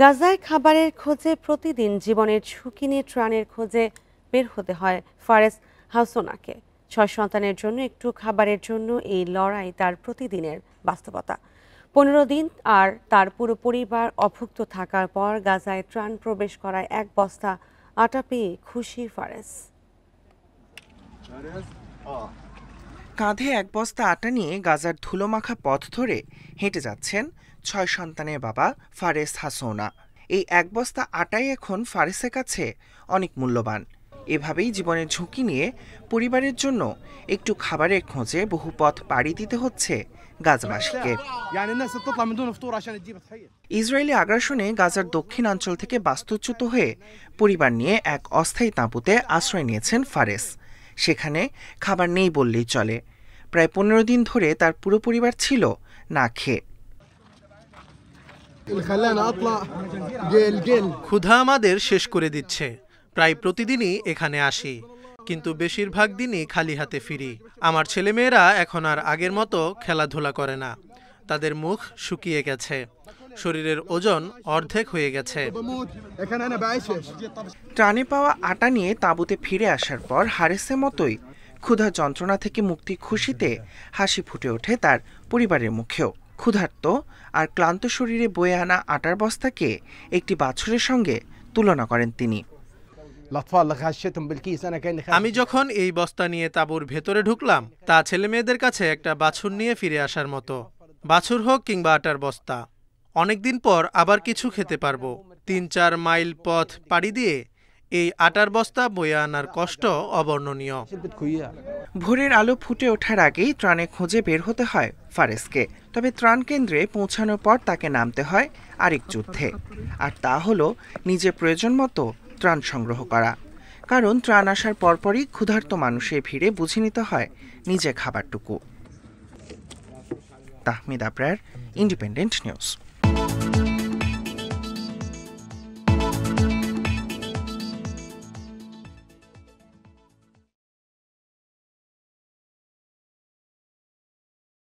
গাজায় খাবারের খোঁজে প্রতিদিন জীবনের ঝুঁকি নিয়ে ত্রাণের খোঁজে বের হতে হয় ফারেস হাসোনাকে। 6 সন্তানের জন্য একটু খাবারের জন্য এই লড়াই তার প্রতিদিনের বাস্তবতা। 15 দিন আর তার পুরো পরিবার অভুক্ত থাকার পর গাজায় ত্রাণ প্রবেশ করায় এক বস্তা আটা পেয়ে খুশি ফারেস। কাঁধে এক বস্তা আটা নিয়ে গাজার ধুলোমাখা পথ ধরে হেঁটে যাচ্ছেন 6 সন্তানের বাবা ফারেস হাসোনা। এই এক বস্তা আটাই এখন ফারেসের কাছে অনেক মূল্যবান। এভাবেই জীবনের ঝুঁকি নিয়ে পরিবারের জন্য একটু খাবারের খোঁজে বহু পথ পাড়ি দিতে হচ্ছে গাজাবাসীকে। ইসরায়েলি আগ্রাসনে গাজার দক্ষিণাঞ্চল থেকে বাস্তুচ্যুত হয়ে পরিবার নিয়ে এক অস্থায়ী তাঁবুতে আশ্রয় নিয়েছেন ফারেস। সেখানে খাবার নেই বললেই চলে। প্রায় 15 দিন ধরে তার পুরো পরিবার ছিল না খেয়ে। ক্ষুধা আমাদের শেষ করে দিচ্ছে। প্রায় প্রতিদিনই এখানে আসি, কিন্তু বেশিরভাগ দিনই খালি হাতে ফিরি। আমার ছেলেমেয়েরা এখন আর আগের মতো খেলাধুলা করে না। তাদের মুখ শুকিয়ে গেছে, শরীরের ওজন অর্ধেক হয়ে গেছে। ত্রাণে পাওয়া আটা নিয়ে তাঁবুতে ফিরে আসার পর হারেসের মতোই ক্ষুধা যন্ত্রণা থেকে মুক্তির খুশিতে হাসি ফুটে ওঠে তার পরিবারের মুখেও। ক্ষুধার্ত আর ক্লান্ত শরীরে বয়ে আনা আটার বস্তাকে একটি বাছুরের সঙ্গে তুলনা করেন তিনি। আমি যখন এই বস্তা নিয়ে তাঁবুর ভেতরে ঢুকলাম, তা ছেলেমেয়েদের কাছে একটা বাছুর নিয়ে ফিরে আসার মতো। বাছুর হোক কিংবা আটার বস্তা, অনেকদিন পর আবার কিছু খেতে পারবো। 3-4 মাইল পথ পাড়ি দিয়ে এই আটার বস্তা বয়ে আনার কষ্ট অবর্ণনীয়। ভোরের আলো ফুটে ওঠার আগেই ত্রাণের খোঁজে বের হতে হয় ফারেসকে। তবে ত্রাণ কেন্দ্রে পৌঁছানোর পর তাকে নামতে হয় আরেক যুদ্ধে, আর তা হলো নিজের প্রয়োজন মতো ত্রাণ সংগ্রহ করা। কারণ ত্রাণ আসার পরপরই ক্ষুধার্ত মানুষের ভিড়ে বুঝে নিতে হয় নিজের খাবারটুকু। Tahmid Abrar, Independent news.